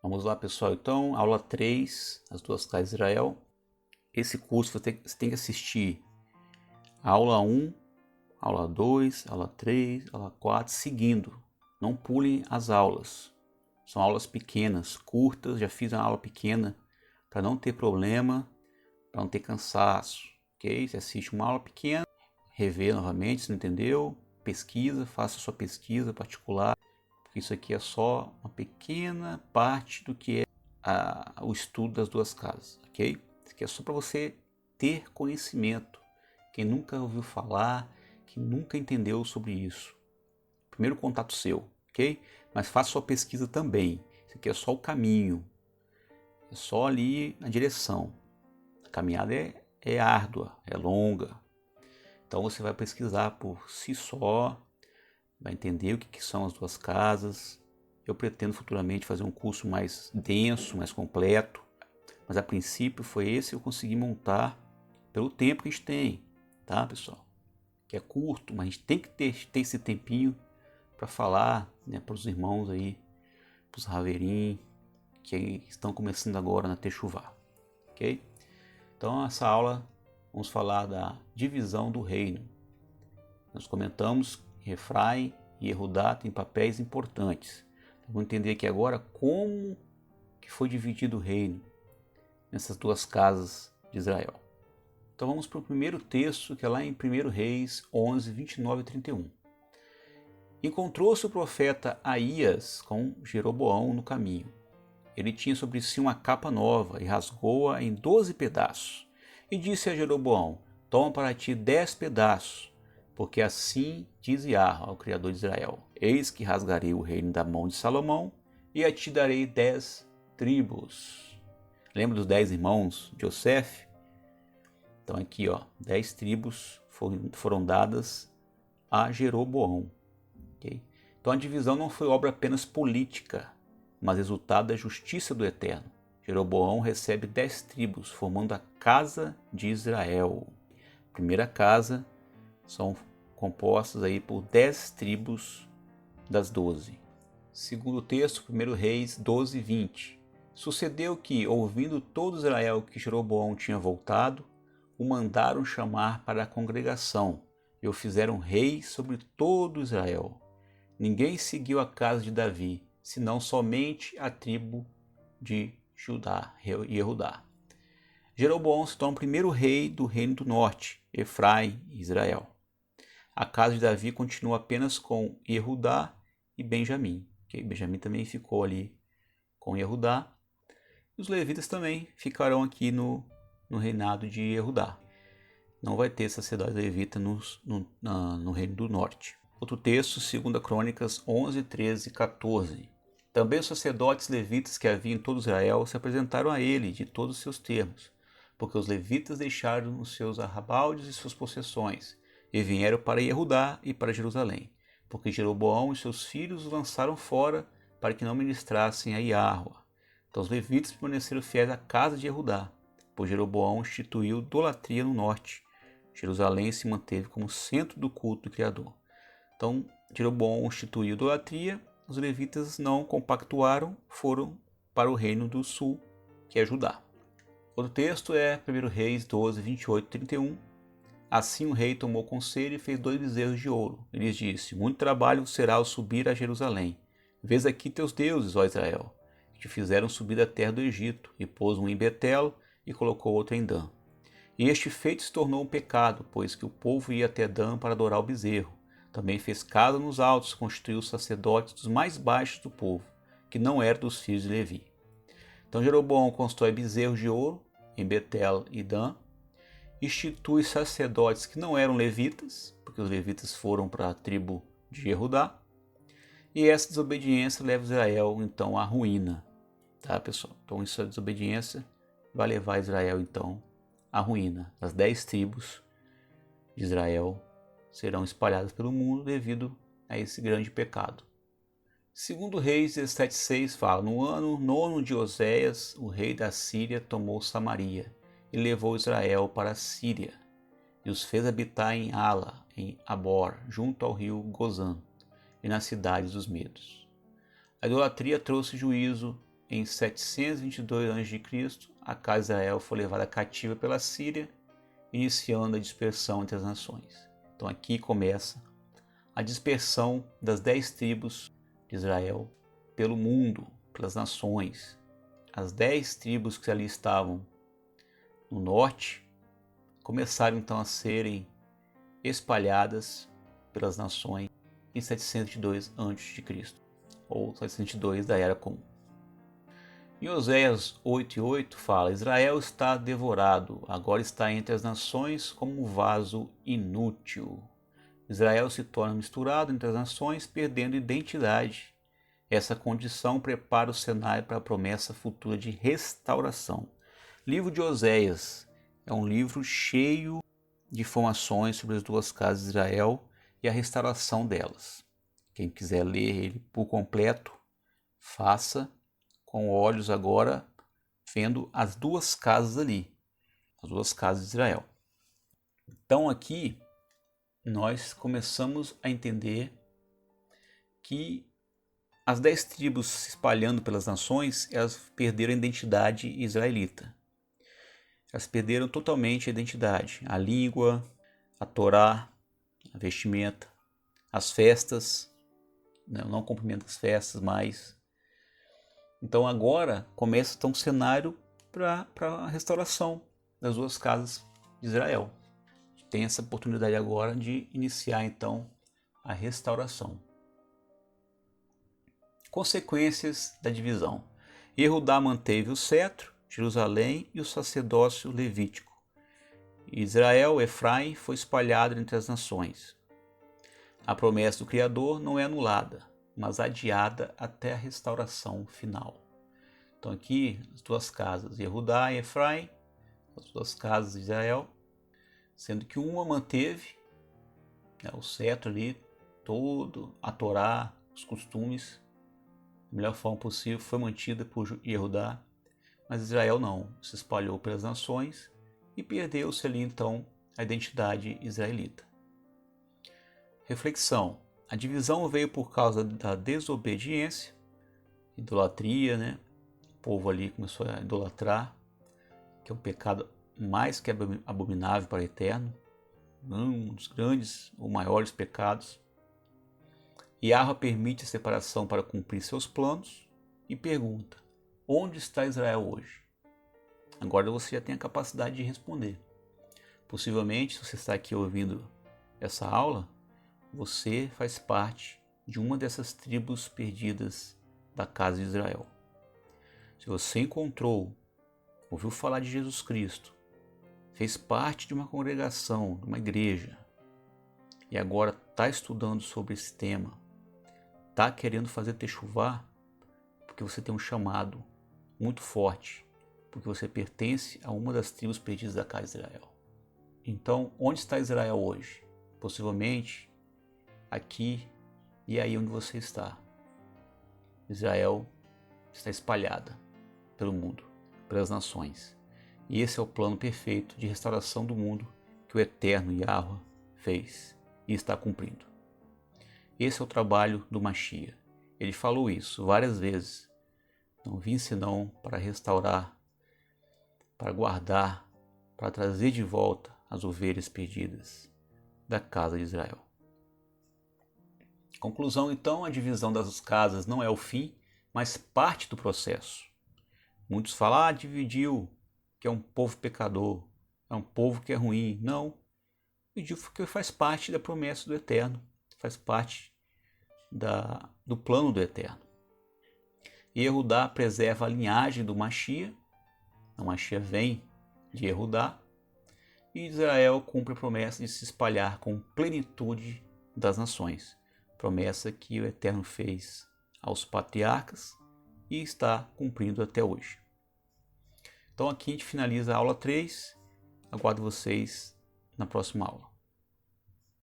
Vamos lá, pessoal. Então, aula 3, as duas casas de Israel. Esse curso você tem que assistir a aula 1, aula 2, aula 3, aula 4, seguindo. Não pulem as aulas. São aulas pequenas, curtas. Já fiz uma aula pequena para não ter problema, para não ter cansaço. Ok? Você assiste uma aula pequena, revê novamente, se não entendeu, pesquisa, faça sua pesquisa particular. Isso aqui é só uma pequena parte do que é o estudo das duas casas, ok? Isso aqui é só para você ter conhecimento. Quem nunca ouviu falar, quem nunca entendeu sobre isso. Primeiro contato seu, ok? Mas faça sua pesquisa também. Isso aqui é só o caminho. É só ali a direção. A caminhada é árdua, é longa. Então você vai pesquisar por si só, vai entender o que são as duas casas. Eu pretendo futuramente fazer um curso mais denso, mais completo, mas a princípio foi esse que eu consegui montar pelo tempo que a gente tem, tá, pessoal? Que é curto, mas a gente tem que ter esse tempinho para falar, né, para os irmãos aí, para os Haverim, que estão começando agora na Techuvá, ok? Então, essa aula vamos falar da divisão do reino. Nós comentamos que Efraim e Yehudá têm papéis importantes. Vamos entender aqui agora como que foi dividido o reino nessas duas casas de Israel. Então vamos para o primeiro texto, que é lá em 1 Reis 11, 29 e 31. Encontrou-se o profeta Aías com Jeroboão no caminho. Ele tinha sobre si uma capa nova e rasgou-a em 12 pedaços. E disse a Jeroboão: toma para ti 10 pedaços, porque assim diz Yahvé, ao Criador de Israel: eis que rasgarei o reino da mão de Salomão e a ti darei 10 tribos. Lembra dos 10 irmãos de Yosef? Então aqui, 10 tribos foram dadas a Jeroboão. Okay? Então a divisão não foi obra apenas política, mas resultado da justiça do Eterno. Jeroboão recebe 10 tribos, formando a casa de Israel. Primeira casa são compostas aí por 10 tribos das 12. Segundo texto, 1 Reis 12, 20. Sucedeu que, ouvindo todo Israel que Jeroboão tinha voltado, o mandaram chamar para a congregação e o fizeram rei sobre todo Israel. Ninguém seguiu a casa de Davi, senão somente a tribo de Judá e Yehudá. Jeroboão se torna o primeiro rei do reino do norte, Efraim e Israel. A casa de Davi continua apenas com Yehudá e Benjamim. Okay? Benjamim também ficou ali com Yehudá. Os levitas também ficarão aqui no reinado de Yehudá. Não vai ter sacerdote levita no reino do norte. Outro texto, 2 Crônicas 11, 13 e 14. Também os sacerdotes levitas que havia em todo Israel se apresentaram a ele de todos os seus termos, porque os levitas deixaram os seus arrabaldes e suas possessões, e vieram para Yehudá e para Jerusalém, porque Jeroboão e seus filhos os lançaram fora para que não ministrassem a Yahvé. Então os levitas permaneceram fiéis à casa de Yehudá, pois Jeroboão instituiu idolatria no norte. Jerusalém se manteve como centro do culto do Criador. Então Jeroboão instituiu idolatria, os levitas não compactuaram, foram para o reino do sul, que é Judá. Outro texto é 1 Reis 12, 28 e 31. Assim o rei tomou conselho e fez 2 bezerros de ouro. Ele lhes disse: muito trabalho será o subir a Jerusalém. Vês aqui teus deuses, ó Israel, que te fizeram subir da terra do Egito, e pôs um em Betel e colocou outro em Dan. E este feito se tornou um pecado, pois que o povo ia até Dan para adorar o bezerro. Também fez casa nos altos, constituiu os sacerdotes dos mais baixos do povo, que não eram dos filhos de Levi. Então Jeroboão constrói bezerros de ouro em Betel e Dan, institui sacerdotes que não eram levitas, porque os levitas foram para a tribo de Yehudá, e essa desobediência leva Israel então à ruína, tá, pessoal? Então essa desobediência vai levar Israel então à ruína. As 10 tribos de Israel serão espalhadas pelo mundo devido a esse grande pecado. Segundo Reis 17,6 fala: no ano 9 de Oséias, o rei da Síria tomou Samaria e levou Israel para a Síria, e os fez habitar em Ala, em Abor, junto ao rio Gozã, e nas cidades dos Medos. A idolatria trouxe juízo em 722 a.C., a casa de Israel foi levada cativa pela Síria, iniciando a dispersão entre as nações. Então aqui começa a dispersão das 10 tribos de Israel pelo mundo, pelas nações. As 10 tribos que ali estavam no norte começaram então a serem espalhadas pelas nações em 702 a.C., ou 702 da Era Comum. Em Oséias 8:8 fala: Israel está devorado, agora está entre as nações como um vaso inútil. Israel se torna misturado entre as nações, perdendo identidade. Essa condição prepara o cenário para a promessa futura de restauração. Livro de Oséias é um livro cheio de informações sobre as duas casas de Israel e a restauração delas. Quem quiser ler ele por completo, faça com olhos agora vendo as duas casas ali, as duas casas de Israel. Então aqui nós começamos a entender que as 10 tribos se espalhando pelas nações, elas perderam a identidade israelita. Elas perderam totalmente a identidade, a língua, a Torá, a vestimenta, as festas, não cumprimento as festas mais. Então agora começa então um cenário para a restauração das duas casas de Israel. Tem essa oportunidade agora de iniciar então a restauração. Consequências da divisão. Jehudá manteve o cetro, Jerusalém e o sacerdócio levítico. Israel, Efraim, foi espalhado entre as nações. A promessa do Criador não é anulada, mas adiada até a restauração final. Então aqui as duas casas, Jehudá e Efraim, as duas casas de Israel, sendo que uma manteve o cetro ali, todo, a Torá, os costumes, da melhor forma possível, foi mantida por Jehudá, mas Israel não, se espalhou pelas nações e perdeu-se ali então a identidade israelita. Reflexão: a divisão veio por causa da desobediência, idolatria, O povo ali começou a idolatrar, que é um pecado mais que abominável para o Eterno, um dos grandes ou maiores pecados. Yahweh permite a separação para cumprir seus planos e pergunta: onde está Israel hoje? Agora você já tem a capacidade de responder. Possivelmente, se você está aqui ouvindo essa aula, você faz parte de uma dessas tribos perdidas da casa de Israel. Se você encontrou, ouviu falar de Jesus Cristo, fez parte de uma congregação, de uma igreja, e agora está estudando sobre esse tema, está querendo fazer techuvá, porque você tem um chamado muito forte, porque você pertence a uma das tribos perdidas da casa de Israel. Então, onde está Israel hoje? Possivelmente aqui e aí onde você está. Israel está espalhada pelo mundo, pelas nações. E esse é o plano perfeito de restauração do mundo que o eterno Yahweh fez e está cumprindo. Esse é o trabalho do Mashiach. Ele falou isso várias vezes. Não vim senão para restaurar, para guardar, para trazer de volta as ovelhas perdidas da casa de Israel. Conclusão então, a divisão das casas não é o fim, mas parte do processo. Muitos falam, dividiu, que é um povo pecador, é um povo que é ruim. Não, dividiu porque faz parte da promessa do Eterno, faz parte do plano do Eterno. E Jehudá preserva a linhagem do Mashiach, o Mashiach vem de Jehudá, e Israel cumpre a promessa de se espalhar com plenitude das nações, promessa que o Eterno fez aos patriarcas e está cumprindo até hoje. Então aqui a gente finaliza a aula 3, aguardo vocês na próxima aula.